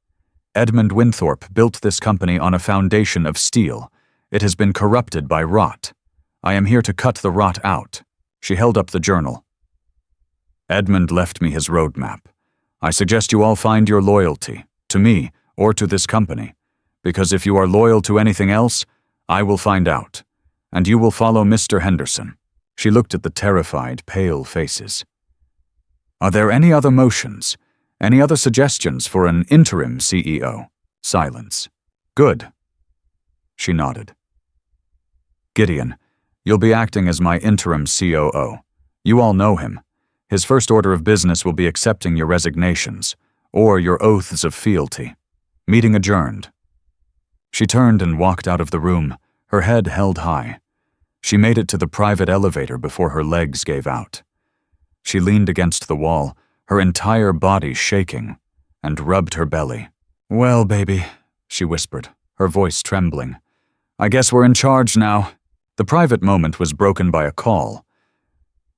Edmund Winthorpe built this company on a foundation of steel. It has been corrupted by rot. I am here to cut the rot out. She held up the journal. Edmund left me his roadmap. I suggest you all find your loyalty, to me or to this company, because if you are loyal to anything else, I will find out, and you will follow Mr. Henderson. She looked at the terrified, pale faces. Are there any other motions, any other suggestions for an interim CEO? Silence. Good. She nodded. Gideon, you'll be acting as my interim COO. You all know him. His first order of business will be accepting your resignations, or your oaths of fealty. Meeting adjourned. She turned and walked out of the room, her head held high. She made it to the private elevator before her legs gave out. She leaned against the wall, her entire body shaking, and rubbed her belly. Well, baby, she whispered, her voice trembling. I guess we're in charge now. The private moment was broken by a call.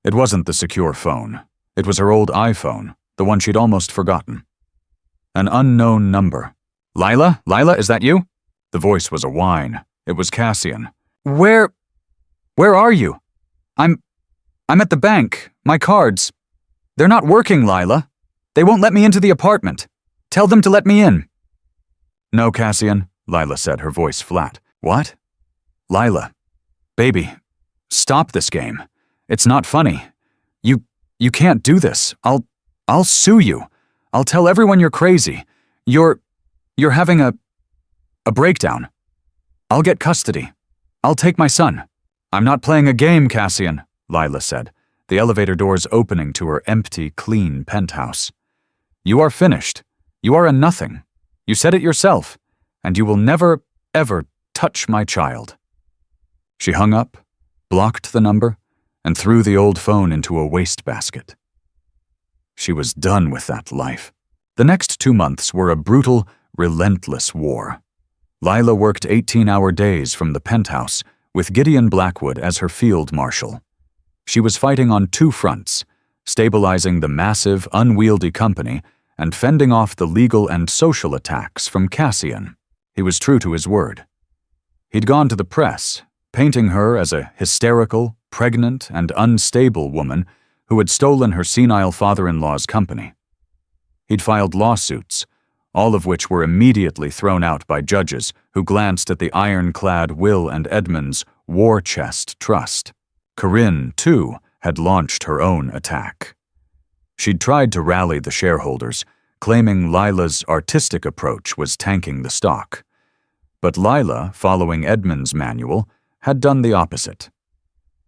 It wasn't the secure phone. It was her old iPhone, the one she'd almost forgotten. An unknown number. Lila? Lila, is that you? The voice was a whine. It was Cassian. Where are you? I'm at the bank. My cards. They're not working, Lila. They won't let me into the apartment. Tell them to let me in. No, Cassian, Lila said, her voice flat. What? Lila. Baby, stop this game. It's not funny. You can't do this. I'll sue you. I'll tell everyone you're crazy. You're having a breakdown. I'll get custody. I'll take my son. I'm not playing a game, Cassian, Lila said, the elevator doors opening to her empty, clean penthouse. You are finished. You are a nothing. You said it yourself, and you will never, ever touch my child. She hung up, blocked the number, and threw the old phone into a wastebasket. She was done with that life. The next 2 months were a brutal, relentless war. Lila worked 18-hour days from the penthouse, with Gideon Blackwood as her field marshal. She was fighting on 2 fronts, stabilizing the massive, unwieldy company and fending off the legal and social attacks from Cassian. He was true to his word. He'd gone to the press, painting her as a hysterical, pregnant, and unstable woman who had stolen her senile father-in-law's company. He'd filed lawsuits, all of which were immediately thrown out by judges who glanced at the ironclad Will and Edmund's war chest trust. Corinne, too, had launched her own attack. She'd tried to rally the shareholders, claiming Lila's artistic approach was tanking the stock. But Lila, following Edmund's manual, had done the opposite.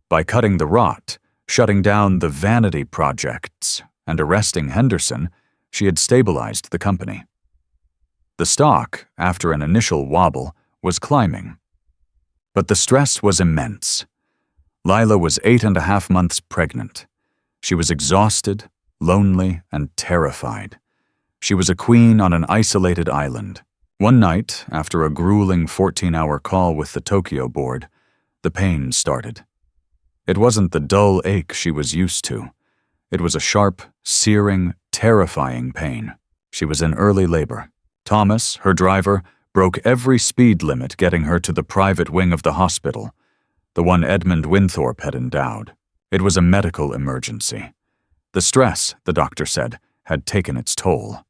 By cutting the rot, shutting down the vanity projects, and arresting Henderson, she had stabilized the company. The stock, after an initial wobble, was climbing. But the stress was immense. Lila was 8.5 months pregnant. She was exhausted, lonely, and terrified. She was a queen on an isolated island. One night, after a grueling 14-hour call with the Tokyo board, the pain started. It wasn't the dull ache she was used to. It was a sharp, searing, terrifying pain. She was in early labor. Thomas, her driver, broke every speed limit getting her to the private wing of the hospital, the one Edmund Winthorpe had endowed. It was a medical emergency. The stress, the doctor said, had taken its toll.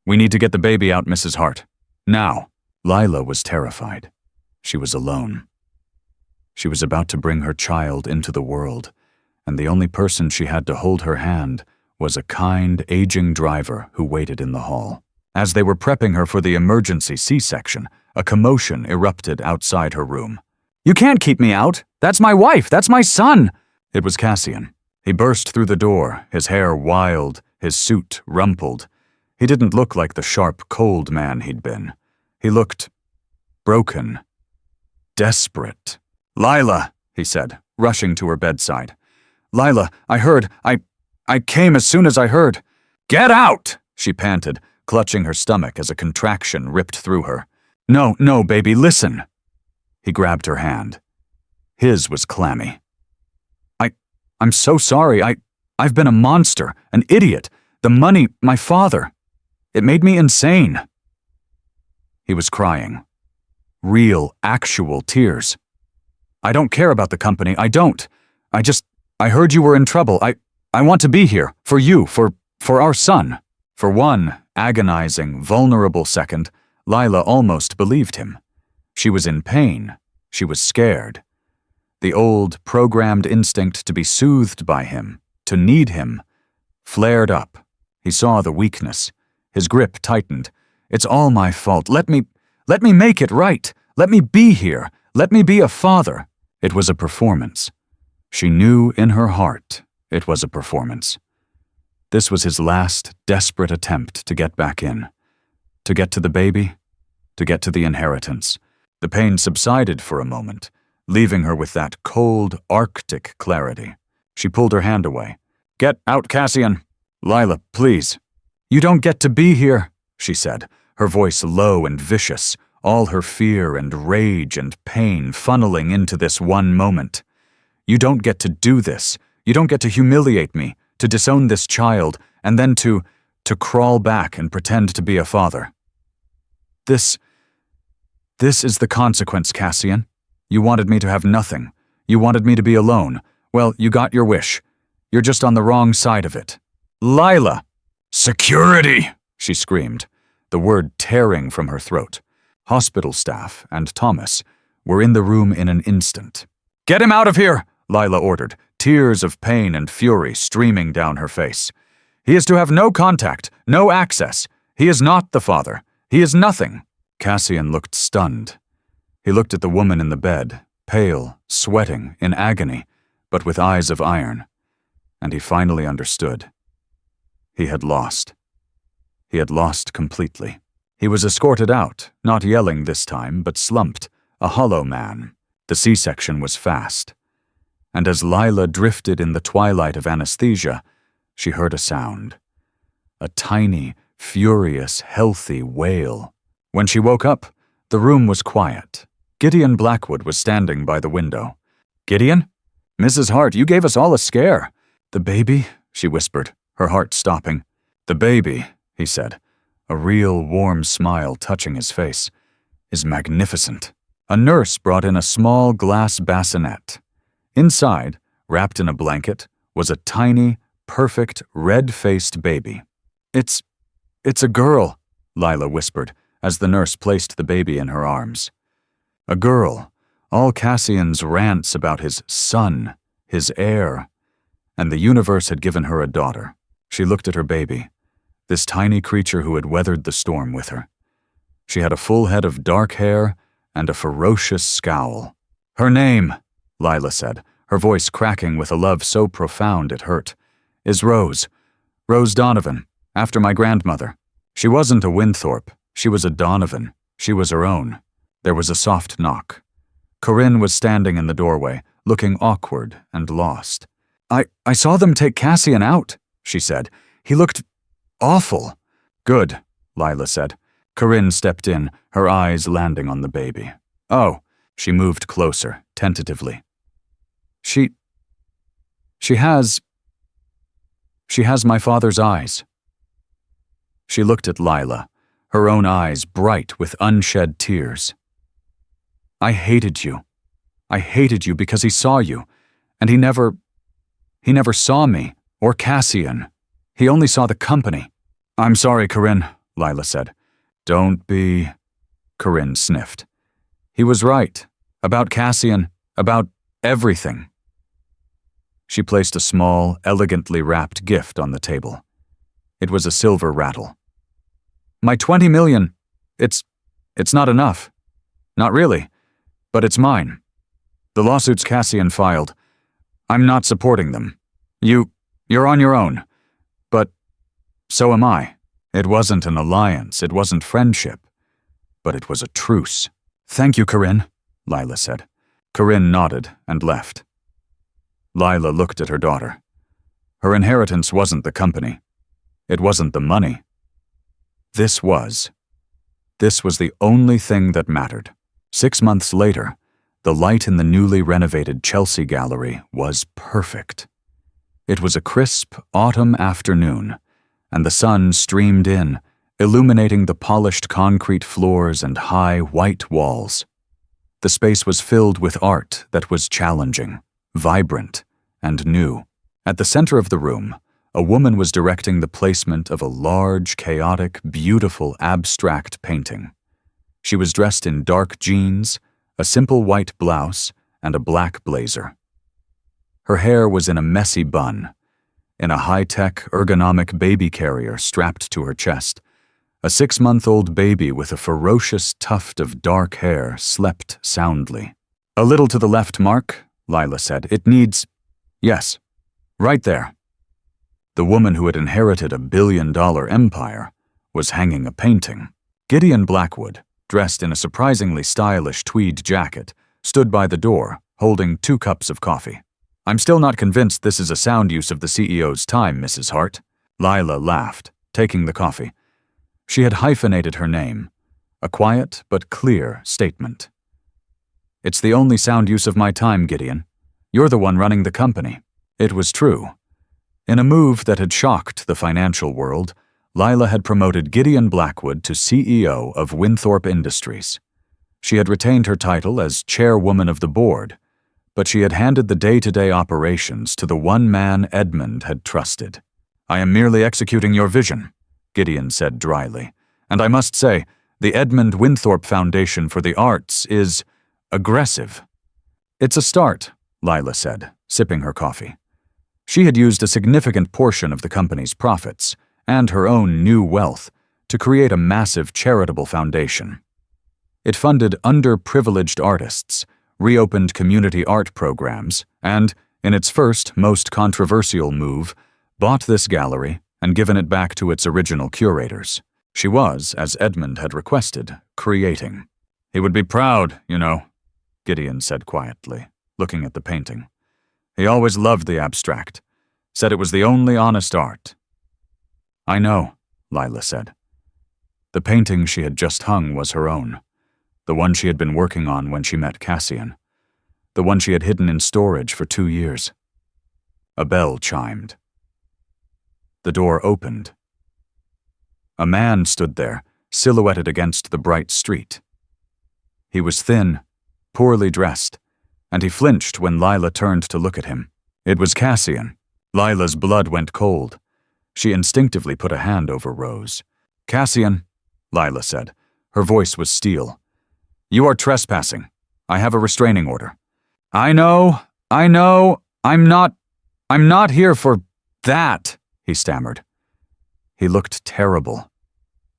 "We need to get the baby out, Mrs. Hart. Now." Lila was terrified. She was alone. She was about to bring her child into the world, and the only person she had to hold her hand was a kind, aging driver who waited in the hall. As they were prepping her for the emergency C-section, a commotion erupted outside her room. "You can't keep me out! That's my wife! That's my son!" It was Cassian. He burst through the door, his hair wild, his suit rumpled. He didn't look like the sharp, cold man he'd been. He looked broken, desperate. "Lila," he said, rushing to her bedside. "Lila, I heard. I came as soon as I heard." "Get out!" she panted, clutching her stomach as a contraction ripped through her. No, baby, listen." He grabbed her hand. His was clammy. I'm so sorry. I've been a monster, an idiot. The money, my father. It made me insane." He was crying. Real, actual tears. "I don't care about the company. I don't. I heard you were in trouble. I want to be here. For you, for our son." For one agonizing, vulnerable second, Lila almost believed him. She was in pain. She was scared. The old, programmed instinct to be soothed by him, to need him, flared up. He saw the weakness. His grip tightened. "It's all my fault. Let me make it right. Let me be here. Let me be a father." It was a performance. She knew in her heart it was a performance. This was his last, desperate attempt to get back in. To get to the baby, to get to the inheritance. The pain subsided for a moment, leaving her with that cold, Arctic clarity. She pulled her hand away. "Get out, Cassian." "Lila, please." "You don't get to be here," she said, her voice low and vicious, all her fear and rage and pain funneling into this one moment. "You don't get to do this. You don't get to humiliate me, to disown this child, and then to crawl back and pretend to be a father. This is the consequence, Cassian. You wanted me to have nothing. You wanted me to be alone. Well, you got your wish. You're just on the wrong side of it." "Lila!" "Security!" she screamed, the word tearing from her throat. Hospital staff and Thomas were in the room in an instant. "Get him out of here!" Lila ordered, tears of pain and fury streaming down her face. "He is to have no contact, no access. He is not the father. He is nothing." Cassian looked stunned. He looked at the woman in the bed, pale, sweating, in agony, but with eyes of iron. And he finally understood. He had lost. He had lost completely. He was escorted out, not yelling this time, but slumped, a hollow man. The C-section was fast. And as Lila drifted in the twilight of anesthesia, she heard a sound. A tiny, furious, healthy wail. When she woke up, the room was quiet. Gideon Blackwood was standing by the window. "Gideon? Mrs. Hart, you gave us all a scare." "The baby?" she whispered, her heart stopping. "The baby," he said, a real warm smile touching his face, "is magnificent." A nurse brought in a small glass bassinet. Inside, wrapped in a blanket, was a tiny, perfect, red-faced baby. It's a girl," Lila whispered as the nurse placed the baby in her arms. A girl, all Cassian's rants about his son, his heir, and the universe had given her a daughter. She looked at her baby, this tiny creature who had weathered the storm with her. She had a full head of dark hair and a ferocious scowl. "Her name," Lila said, her voice cracking with a love so profound it hurt, "is Rose. Rose Donovan, after my grandmother. She wasn't a Winthorpe, she was a Donovan. She was her own." There was a soft knock. Corinne was standing in the doorway, looking awkward and lost. I saw them take Cassian out," she said. "He looked awful." "Good," Lila said. Corinne stepped in, her eyes landing on the baby. "Oh," she moved closer, tentatively. She has my father's eyes." She looked at Lila, her own eyes bright with unshed tears. "I hated you. I hated you because he saw you, and he never saw me, or Cassian. He only saw the company." "I'm sorry, Corinne," Lila said. "Don't be," Corinne sniffed. "He was right. About Cassian, about everything." She placed a small, elegantly wrapped gift on the table. It was a silver rattle. "My 20 million, it's not enough. Not really, but it's mine. The lawsuits Cassian filed, I'm not supporting them. You're on your own. But so am I. It wasn't an alliance, it wasn't friendship, but it was a truce." "Thank you, Corinne," Lila said. Corinne nodded and left. Lila looked at her daughter. Her inheritance wasn't the company. It wasn't the money. This was. This was the only thing that mattered. 6 months later, the light in the newly renovated Chelsea Gallery was perfect. It was a crisp autumn afternoon, and the sun streamed in, illuminating the polished concrete floors and high white walls. The space was filled with art that was challenging, vibrant, and new. At the center of the room, a woman was directing the placement of a large, chaotic, beautiful, abstract painting. She was dressed in dark jeans, a simple white blouse, and a black blazer. Her hair was in a messy bun. In a high-tech, ergonomic baby carrier strapped to her chest, a 6-month-old baby with a ferocious tuft of dark hair slept soundly. "A little to the left, Mark," Lila said. "It needs— Yes, right there." The woman who had inherited a billion-dollar empire was hanging a painting. Gideon Blackwood, dressed in a surprisingly stylish tweed jacket, stood by the door, holding 2 cups of coffee. "I'm still not convinced this is a sound use of the CEO's time, Mrs. Hart." Lila laughed, taking the coffee. She had hyphenated her name, a quiet but clear statement. "It's the only sound use of my time, Gideon. You're the one running the company." It was true. In a move that had shocked the financial world, Lila had promoted Gideon Blackwood to CEO of Winthorpe Industries. She had retained her title as chairwoman of the board, but she had handed the day-to-day operations to the one man Edmund had trusted. "I am merely executing your vision," Gideon said dryly, "and I must say, the Edmund Winthorpe Foundation for the Arts is aggressive." "It's a start," Lila said, sipping her coffee. She had used a significant portion of the company's profits, and her own new wealth, to create a massive charitable foundation. It funded underprivileged artists, reopened community art programs, and, in its first, most controversial move, bought this gallery and given it back to its original curators. She was, as Edmund had requested, creating. "He would be proud, you know," Gideon said quietly, looking at the painting. "He always loved the abstract, said it was the only honest art." "I know," Lila said. The painting she had just hung was her own, the one she had been working on when she met Cassian, the one she had hidden in storage for 2 years. A bell chimed. The door opened. A man stood there, silhouetted against the bright street. He was thin, poorly dressed, and he flinched when Lila turned to look at him. It was Cassian. Lila's blood went cold. She instinctively put a hand over Rose. "Cassian," Lila said. Her voice was steel. "You are trespassing. I have a restraining order." I know, I'm not here for that," he stammered. He looked terrible.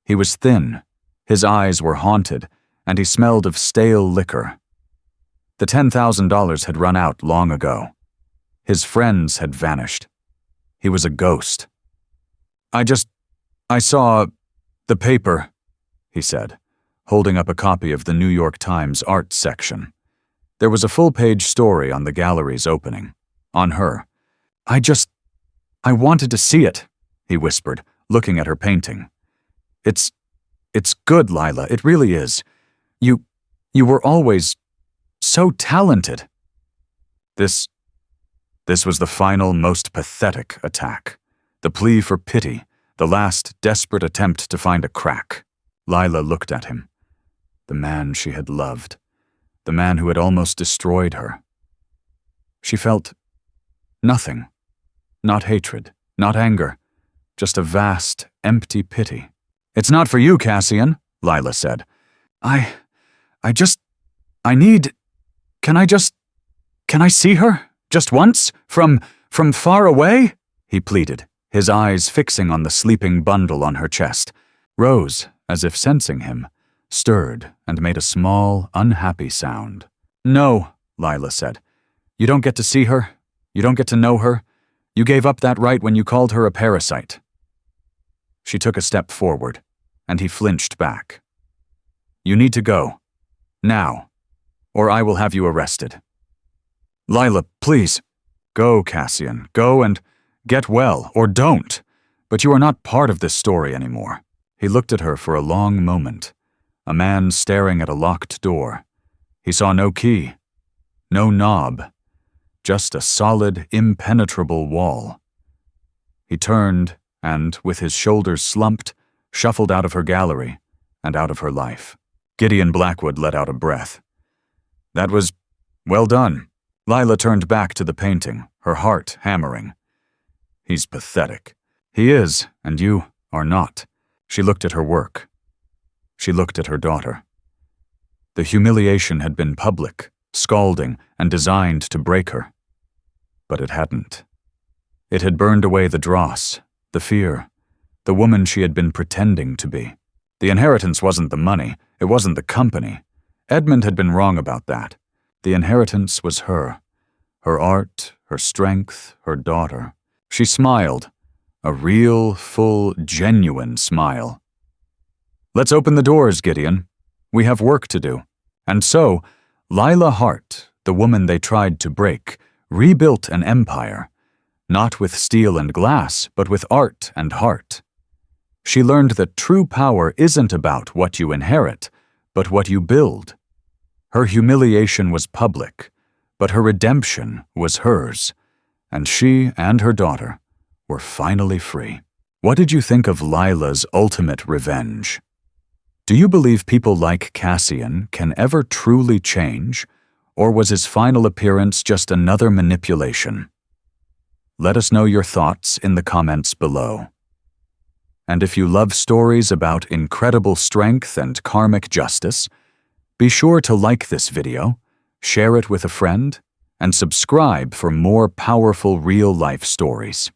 He was thin, his eyes were haunted, and he smelled of stale liquor. The $10,000 had run out long ago. His friends had vanished. He was a ghost. I saw the paper," he said, holding up a copy of the New York Times art section. There was a full-page story on the gallery's opening. On her. I wanted to see it," he whispered, looking at her painting. It's good, Lila, it really is. You were always so talented." This was the final, most pathetic attack. The plea for pity, the last desperate attempt to find a crack. Lila looked at him. The man she had loved. The man who had almost destroyed her. She felt nothing. Not hatred, not anger, just a vast, empty pity. "It's not for you, Cassian," Lila said. Can I see her? Just once? From far away?" he pleaded, his eyes fixing on the sleeping bundle on her chest. Rose, as if sensing him, stirred and made a small, unhappy sound. "No," Lila said. "You don't get to see her. You don't get to know her. You gave up that right when you called her a parasite." She took a step forward, and he flinched back. "You need to go. Now, or I will have you arrested." "Lila, please." "Go, Cassian. Go and get well, or don't. But you are not part of this story anymore." He looked at her for a long moment. A man staring at a locked door. He saw no key, no knob, just a solid, impenetrable wall. He turned and, with his shoulders slumped, shuffled out of her gallery and out of her life. Gideon Blackwood let out a breath. "That was well done." Lila turned back to the painting, her heart hammering. "He's pathetic." "He is, and you are not." She looked at her work. She looked at her daughter. The humiliation had been public, scalding, and designed to break her. But it hadn't. It had burned away the dross, the fear, the woman she had been pretending to be. The inheritance wasn't the money, it wasn't the company. Edmund had been wrong about that. The inheritance was her. Her art, her strength, her daughter. She smiled. A real, full, genuine smile. "Let's open the doors, Gideon. We have work to do." And so, Lila Hart, the woman they tried to break, rebuilt an empire, not with steel and glass, but with art and heart. She learned that true power isn't about what you inherit, but what you build. Her humiliation was public, but her redemption was hers, and she and her daughter were finally free. What did you think of Lila's ultimate revenge? Do you believe people like Cassian can ever truly change, or was his final appearance just another manipulation? Let us know your thoughts in the comments below. And if you love stories about incredible strength and karmic justice, be sure to like this video, share it with a friend, and subscribe for more powerful real-life stories.